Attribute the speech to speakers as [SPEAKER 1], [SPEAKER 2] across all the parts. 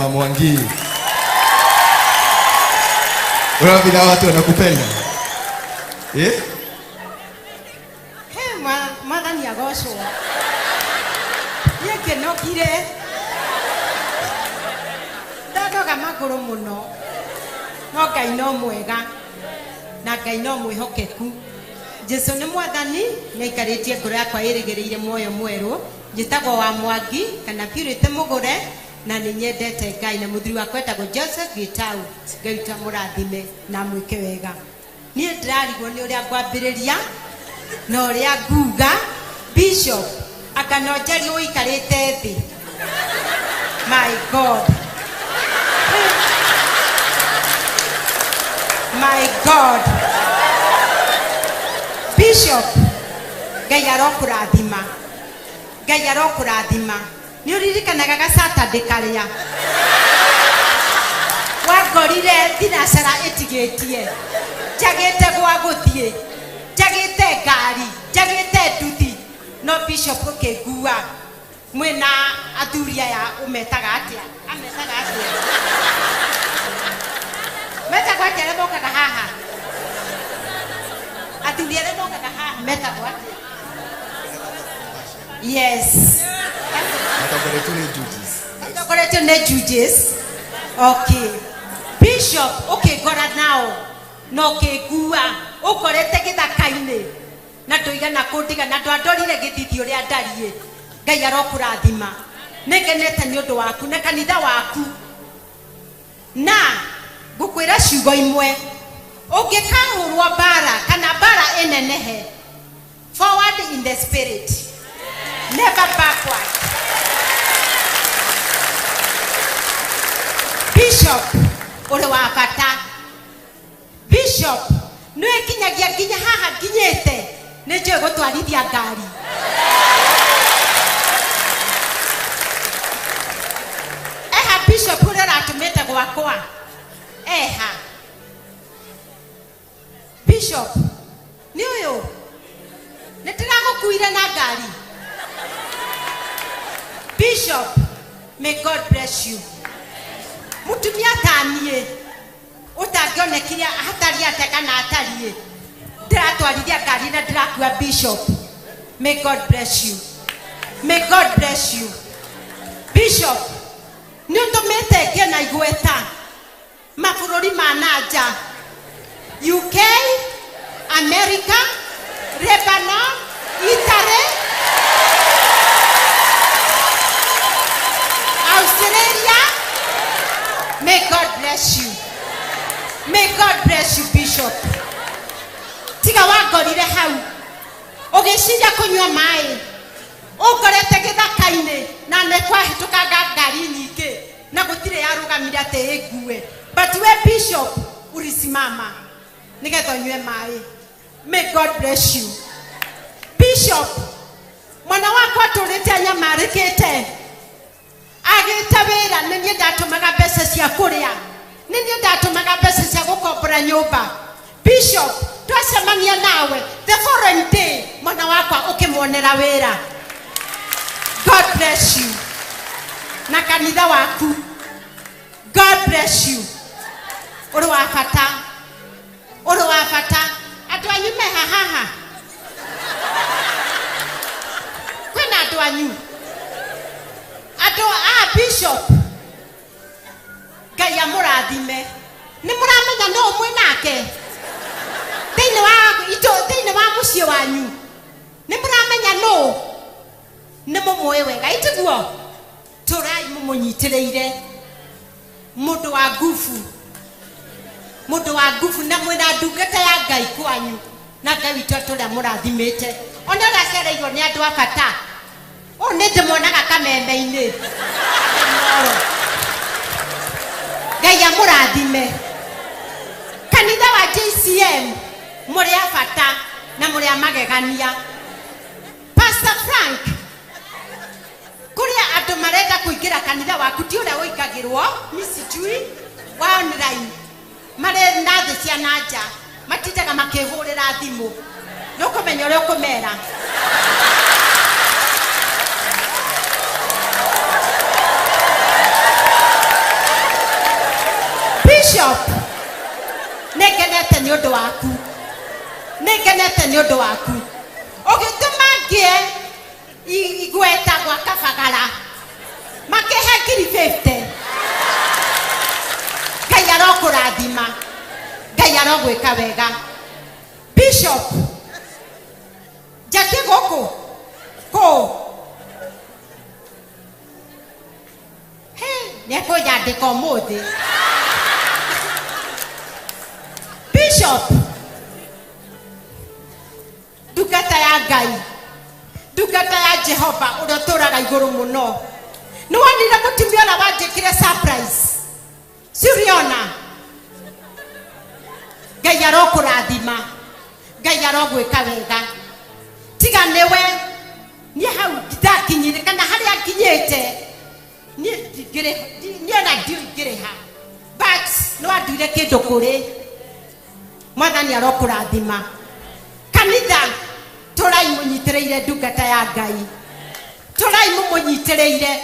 [SPEAKER 1] Wamwangi. Wewe na watu wanakupenda.
[SPEAKER 2] Madani ya gosho. Yeke no kire. Dado kama kuro muno. No Ngai no mwega. Na Ngai no mwihokeku. Jesu ni mwathani nĩaikarĩtie ngoro yakwa ĩrĩgĩrĩire muoyo mwerũ. Njĩtagwo Wamwangi kana Purity Mugure na nĩnyendete Ngai na mũthuri wakwa etagwo Joseph Gitau. Ngai ta mũrathime na mwĩke wega. Niĩ ndĩrarigwo nĩ ũrĩa ngwambĩrĩria na ũrĩa nguga Bishop akanonjeria ũikarĩte thĩ. My God. My God. Bishop Ngai arokũrathima. Ngai arokũrathima. Nĩ ũririkanaga ga Saturday karĩa wangorire thinacara ĩtigĩtie njagĩte gwa gũthiĩ njagĩte ngari njagĩte nduthi no Bishop ũkĩngua mwĩna athuri aya ũmetaga atĩa ametaga atĩa metagwo atĩa mokaga haha athuri arĩa mokaga haha metagwo atĩa yes atakoretwo nĩ judges okay Bishop ũkĩngora nao no kĩngua ũkorete gĩthaka-inĩ na ndũigana kũndiga na ndwandorire gĩthithi ũrĩa ndariĩ Ngai arokũrathima nĩngenete nĩ ũndũ waku na kanitha waku na ngũkwĩra ciugo imwe ũngĩkahũrwo mbara kana mbara ĩnenehe forward in the spirit never backward. Bishop ule wa bata Bishop nĩwe kinyagia nginya haha nginyĩte nĩnjũĩ gũtwarithia ngari eha Bishop ũrĩa ũratũmĩte gwakwa eha Bishop nĩ ũyũ nĩtĩragũkuire na ngari Bishop may God bless you mutumia taniĩ utangionekire hatari ate kana atariĩ ndiratwarithia ngari na ndirakua Bishop may God bless you may God bless you Bishop nĩũtũmĩte ngĩe na igweta mabũrũri ma nanja UK America Lebanon Italy Australia. May God bless you. May God bless you, Bishop. Tiga wangorire hau. Ũgĩciria kũnyua maĩ. Ũngorete gĩthaka-inĩ na nĩkwahĩtũkanga ngari nyingĩ na gũtirĩ yarũgamire atĩ ĩngue. But we Bishop ulisimama nĩgetha ũnyue maĩ. May God bless you. Bishop mwana wakwa tũrĩte anyamarĩkĩte. Agĩta wĩra nĩ niĩ ndatũmaga mbeca cia kũrĩa nĩ niĩ ndatũmaga mbeca cia gũkombora nyũmba Bishop twacemania nawe the following day mwana wakwa ũkĩmuonera wĩra God bless you na kanitha waku God bless you ũrĩ wa bata andũ anyu me haha kwĩna andũ anyu Bishop Ngai amũrathime nĩ mũramenya no ũmwe nake thĩinĩ wa mũciĩ wanyu nĩ mũramenya no nĩ mũmũĩ wega itiguo tũrai mũmũnyitĩrĩire mũndũ wa ngubu na mwĩna ndungata ya Ngai kwanyu na Ngai witũ atũrĩa mũrathimĩte ona ũracereirwo nĩ andũ a bata o nĩ ndĩmuonaga kameme-inĩ Ngai amũrathime kanitha wa JCM mũrĩ a bata na mũrĩ a magegania Pastor Frank kũrĩa andũ marenda kũingĩra kanitha waku ti ũrĩa ũingagĩrwo misijui wa online marĩ na thĩ cia nanja matindaga makĩhũrĩra thimũ nĩũkũmenya ũrĩa ũkũmera Bishop, negenete nyodo waku. Negenete nyodo waku. Ogitumagie igweta gwa kafagara. Makehe kiri 50. Gayaro kuradima. Gayaro gweka wega. Bishop. Jake goko. Ko. Hey, neko yade komode. Bishop. Dukata ya Ngai. Dukata ya Jehova udotoraga iguru muno. Nuwanira mutumia na wajekire surprise. Siriona. Ngai arokurathima. Ngai arogwika wega. Tiga newe ni hau ndakinyire kana haria nginyite. Ni na ndigire ha. But no aduire kindu kuri. Mwathani arokurathima. Kanitha torai munyitireire ndungata ya Ngai. Torai munyitireire.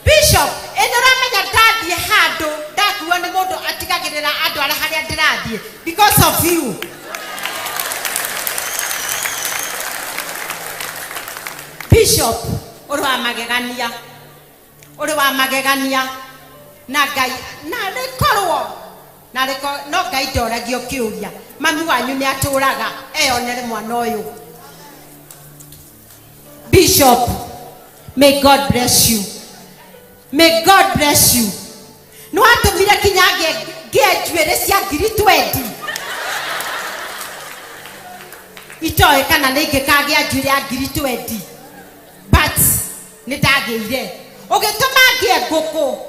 [SPEAKER 2] Bishop endoramenya ndathie handu ndakuwa ni mundu atigagirira andu ara haria ndirathie because of you. Bishop uri wa magegania. Uri wa magegania na Ngai na rikorwo na riko no Ngai ndoragio kiuria mami wanyu ni aturaga eyonere mwana uyu. Bishop, may God bless you. May God bless you. No atumire kinyage ngienjuire cia 20. Itoe kana ningikagia njuire ya 20. But nitageire. Ogituma ngie nguku.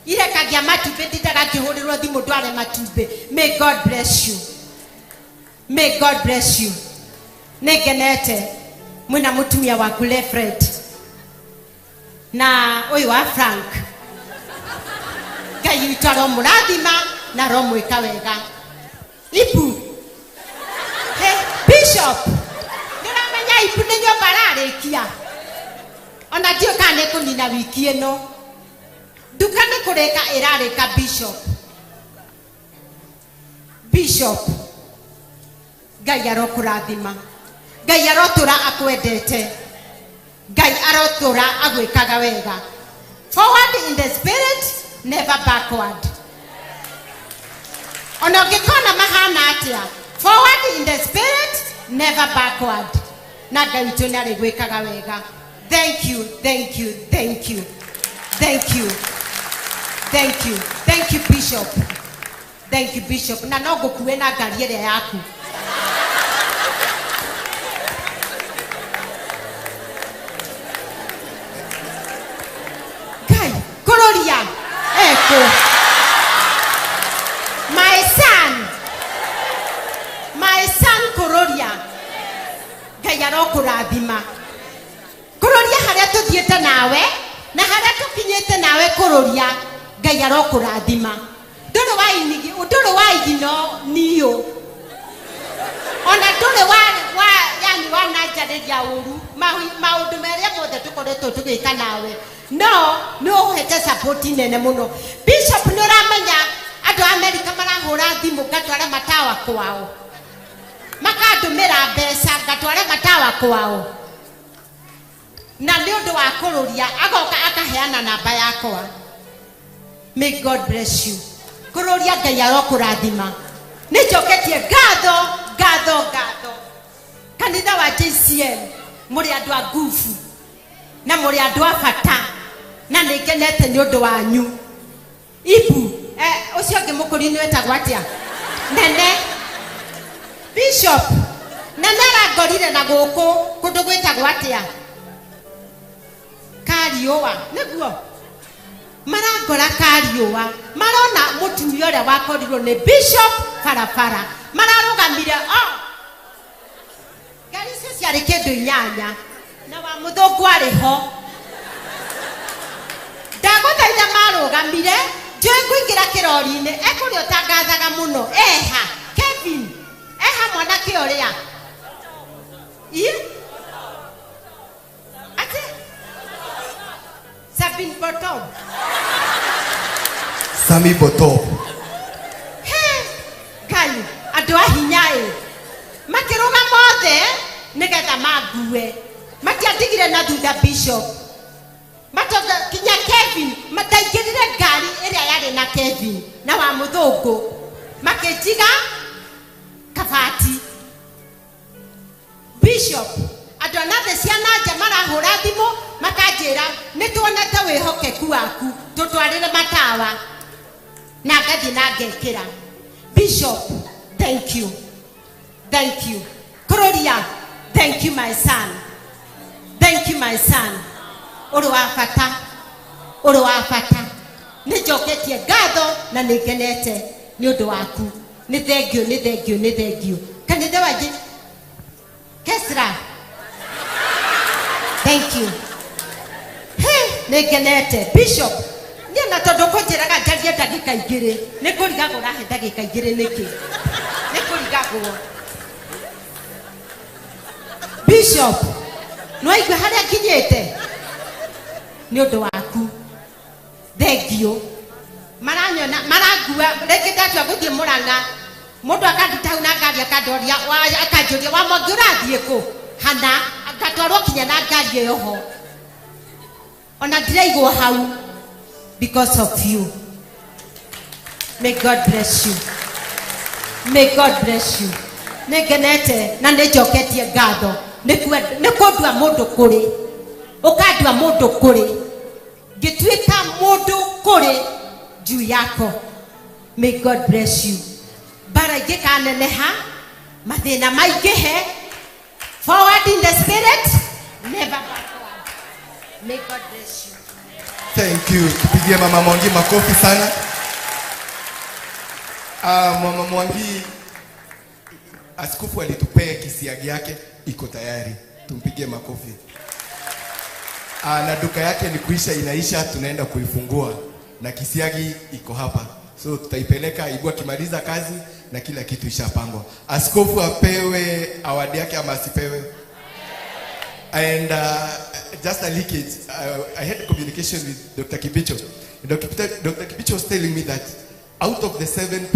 [SPEAKER 2] Irekagia matumbe nditaga kihurirwo thimu ndware matumbe. May God bless you. May God bless you. Negenete mwina mutumia waku Lefred. Na uyu wa Frank. Ngai utaro murathima na romwika wega. Ipu. Hey, Bishop. Niramenya ipu ni nyomba rarikia. Ona dio kane kunina wiki eno. Dukane kureka irarika Bishop. Bishop. Ngai arokurathima. Ngai arotura akwendete. Ngai arotura agwikaga wega. Forward in the spirit, never backward. Ono gikona mahana atia. Forward in the spirit, never backward. Na Ngai tuna rigwikaga wega. Thank you, thank you, thank you. Thank you. Thank you. Thank you, Bishop. Thank you, Bishop. Na no gukuwe na ngari ire yaku. Kai, Kororia. Eko. My son Kororia. Ngai arokurathima. Kororia haria tuthiete nawe, na haria tukinyete nawe Kororia. Ngai arokurathima. Nduru wa igino niyo. Ona nduru yani wanajariria uru. Maundu meria mothe tukoretwo tugika nawe. No, no hete support nene muno. Bishop nuramenya andu America marahura thimu ngatwara matawa kwao. Makandumira mbeca ngatwara matawa kwao. Na ni undu wa Kororia agoka akaheana namba yakwa. May God bless you. Kororia Ngai arokurathima. Nijoketie gatho. Kanitha wa JCM muri andu a nguvu na muri andu a bata na nikenete ni undu wanyu. Ibu ucio ngimukuri ni wetagwo atia? Nene. Bishop nene rangorire na guku kundu gwetagwo atia? Kariuwa niguo marangora Kariuwa marona mutumia uria wakorirwo ni Bishop farafara mararugamire gari cio ciari kindu 8 na wa muthungu ariho ndaguthaitha marugamire njui kuingira kirori-ini ekurio tangathaga muno eha Kevin eha mwanake uria ati Sabin Bottom
[SPEAKER 1] Sami Boto.
[SPEAKER 2] mena mague matiatigire na thutha bishop matoka kinya Kevin mataigirire ngari iria yari na Kevin na wa muthungu makijiga kabati bishop adona the ciana jamara hura thimu makanjira nituonete wihokeku waku tutwarire matawa na ngathi na ngekira bishop thank you Gloria thank you my son uri wa fata ni joketie gatho na nigenete ni undu waku ni thank you Kanitha waje Kesra thank you nigenete bishop ni na tondu kunjiraga njarie ndagika igiri ni kurigagwo rahe ndagika igiri niki ni kurigagwo bishop no igwe haria kinyete ni undu waku thank you maranyona maragua reke ndatua guthie Murang'a mundu akandutau na ngari akandoria akanjuria Wamwangi urathie ku hana akatwarwo kinya na ngari iyo ho ona ndiraigwo hau because of you. May God bless you nigenete na nijoketie ngatho nikundua mundu kuri ukandua mundu kuri gitwika mundu kuri juu yako. May God bless you. Bara ingikaneneha mathina maingihe forward in the spirit never backward. May God bless you.
[SPEAKER 1] Thank you. Tupigie mama Mwangi makofi sana. Mama Mwangi askofu alitupea kisiagi yake iko tayari. Tumpigie makofi. Na duka yake ni kuisha inaisha, tunaenda kuifungua na kisiagi iko hapa. So tutaipeleka Ibu akimaliza kazi na kila kitu ishapangwa. Askofu apewe awadi yake ama asipewe? And just a leakage, I had communication with Dr. Kibicho. Dr. Kibicho was telling me that out of the 7 people